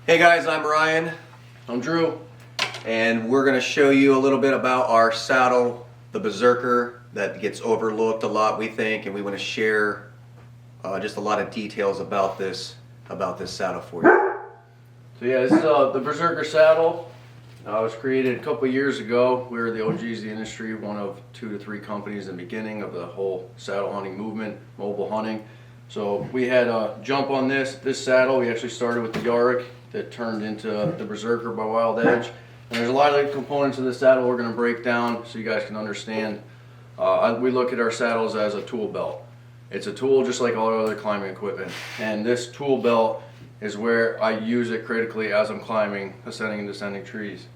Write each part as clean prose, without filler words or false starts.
Hey guys, I'm Ryan. I'm Drew. And we're going to show you a little bit about our saddle, the Berserker, that gets overlooked a lot, we think, and we want to share just a lot of details about this saddle for you. So yeah, this is the Berserker saddle. It was created a couple years ago. We were the OGs of the industry, one of 2 to 3 companies in the beginning of the whole saddle hunting movement, mobile hunting. So we had a jump on this saddle. We actually started with the Yorick that turned into the Berserker by Wild Edge. And there's a lot of components of this saddle we're going to break down so you guys can understand. We look at our saddles as a tool belt. It's a tool just like all other climbing equipment. And this tool belt is where I use it critically as I'm climbing, ascending and descending trees.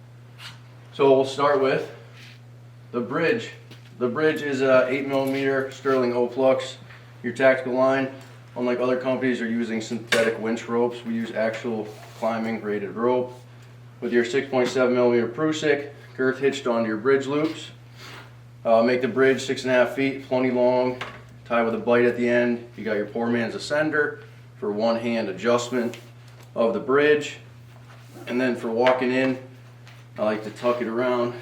So we'll start with the bridge. The bridge is a 8mm Sterling O-Flux. Your tactical line, unlike other companies, are using synthetic winch ropes. We use actual climbing rated rope. With your 6.7mm Prusik, girth hitched onto your bridge loops. Make the bridge 6.5 feet, plenty long, tie with a bite at the end. You got your poor man's ascender for one hand adjustment of the bridge. And then for walking in, I like to tuck it around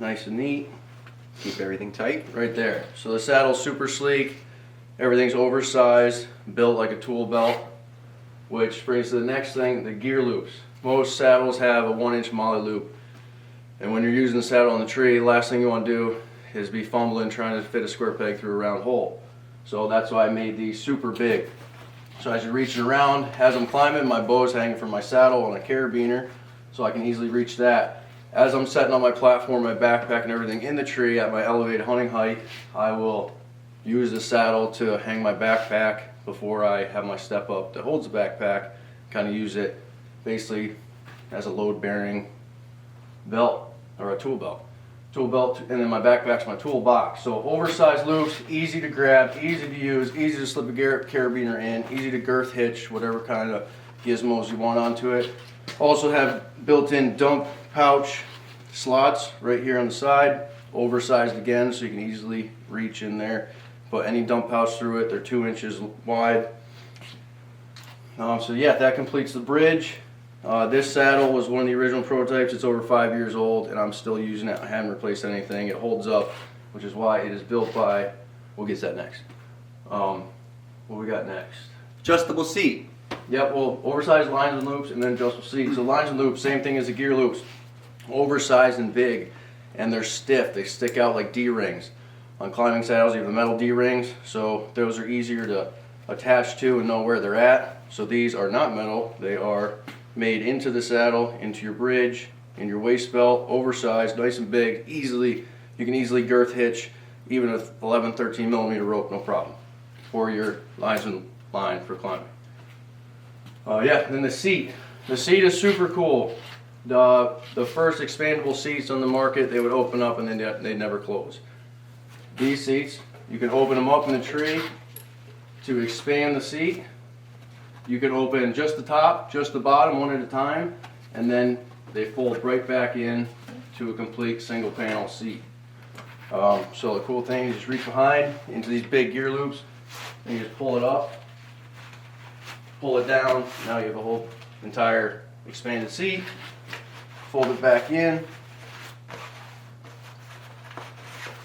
nice and neat. Keep everything tight. Right there. So the saddle's super sleek. Everything's oversized, built like a tool belt. Which brings to the next thing, the gear loops. Most saddles have a 1-inch molly loop. And when you're using the saddle on the tree, the last thing you want to do is be fumbling trying to fit a square peg through a round hole. So that's why I made these super big. So as you're reaching around, as I'm climbing, my bow's hanging from my saddle on a carabiner, so I can easily reach that. As I'm setting up my platform, my backpack and everything in the tree at my elevated hunting height, I will use the saddle to hang my backpack before I have my step up that holds the backpack. Kind of use it basically as a load bearing belt or a tool belt. And then my backpack's my toolbox. So oversized loops, easy to grab, easy to use, easy to slip a carabiner in, easy to girth hitch, whatever kind of gizmos you want onto it. Also have built-in dump pouch slots right here on the side, oversized again so you can easily reach in there. Put any dump pouch through it. They're 2 inches wide. So yeah, that completes the bridge. This saddle was one of the original prototypes. It's over 5 years old and I'm still using it. I haven't replaced anything. It holds up, which is why it is built by, we'll get to that next. What we got next? Adjustable seat. Yep, well, oversized lines and loops and then adjustable seat. So lines and loops, same thing as the gear loops. Oversized and big, and they're stiff. They stick out like D-rings. On climbing saddles, you have the metal D-rings, so those are easier to attach to and know where they're at. So these are not metal. They are made into the saddle, into your bridge, in your waist belt, oversized, nice and big. You can easily girth hitch even a 11, 13mm rope, no problem, for your lines and line for climbing. Yeah, then the seat. The seat is super cool. The first expandable seats on the market, they would open up and then they'd never close. These seats, you can open them up in the tree to expand the seat. You can open just the top, just the bottom, one at a time, and then they fold right back in to a complete single panel seat. So the cool thing is just reach behind into these big gear loops and you just pull it up, pull it down. Now you have a whole entire expanded seat. Fold it back in,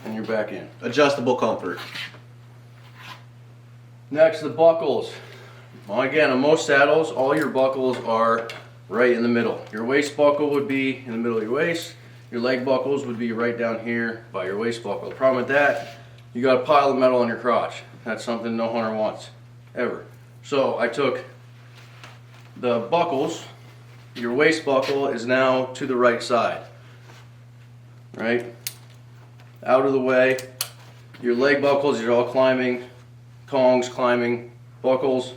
and you're back in. Adjustable comfort. Next, the buckles. Well, again, on most saddles, all your buckles are right in the middle. Your waist buckle would be in the middle of your waist. Your leg buckles would be right down here by your waist buckle. The problem with that, you got a pile of metal on your crotch. That's something no hunter wants, ever. So I took the buckles. Your waist buckle is now to the right side, right? Out of the way. Your leg buckles, you're all climbing, Kong's climbing buckles.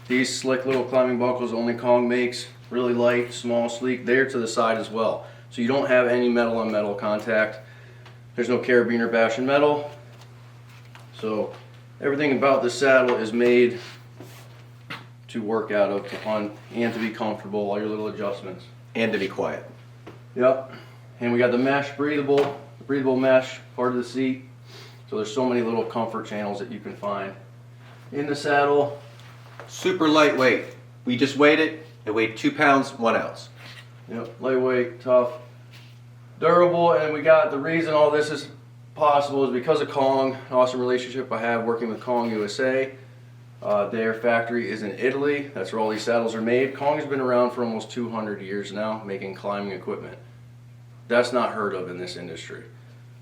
These slick little climbing buckles only Kong makes, really light, small, sleek. They're to the side as well. So you don't have any metal on metal contact. There's no carabiner bashing metal. So everything about this saddle is made to work out of, to hunt, and to be comfortable, all your little adjustments. And to be quiet. Yep. And we got the mesh, breathable mesh, part of the seat. So there's so many little comfort channels that you can find in the saddle. Super lightweight. We just weighed it. They weigh 2 pounds, 1 ounce. Yep, lightweight, tough, durable, and we got the reason all this is possible is because of Kong, an awesome relationship I have working with Kong USA. Their factory is in Italy. That's where all these saddles are made. Kong has been around for almost 200 years now, making climbing equipment. That's not heard of in this industry.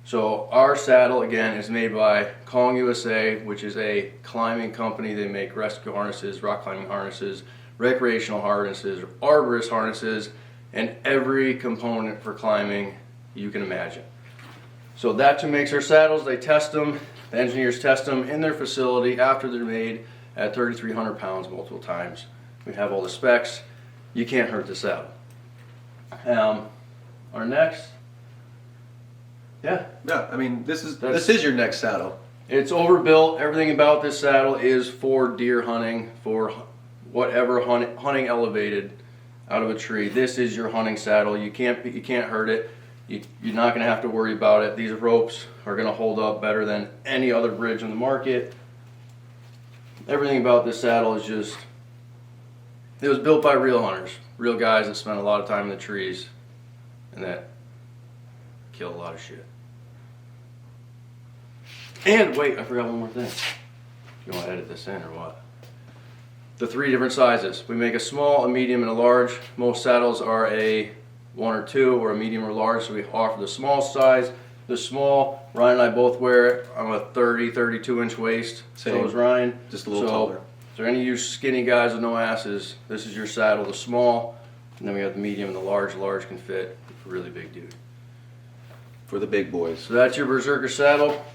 So our saddle, again, is made by Kong USA, which is a climbing company. They make rescue harnesses, rock climbing harnesses, recreational harnesses, arborist harnesses, and every component for climbing you can imagine. So that's who makes our saddles. They test them. The engineers test them in their facility after they're made at 3,300 pounds multiple times. We have all the specs. You can't hurt the saddle. Our next, Yeah, I mean, this is your next saddle. it's overbuilt. Everything about this saddle is for deer hunting, for whatever hunting elevated out of a tree. This is your hunting saddle. You can't hurt it. You're not going to have to worry about it. These ropes are going to hold up better than any other bridge on the market. Everything about this saddle is just, it was built by real hunters, real guys that spent a lot of time in the trees and that kill a lot of shit. And wait, I forgot one more thing. You want to edit this in or what? The 3 different sizes. We make a small, a medium, and a large. Most saddles are a 1 or 2 or a medium or large, so we offer the small size. The small, Ryan and I both wear it. I'm a 32 inch waist. Same. So is Ryan. Just a little taller. So any of you skinny guys with no asses, this is your saddle, the small. And then we have the medium and the large. Large can fit a really big dude. For the big boys. So that's your Berserker saddle.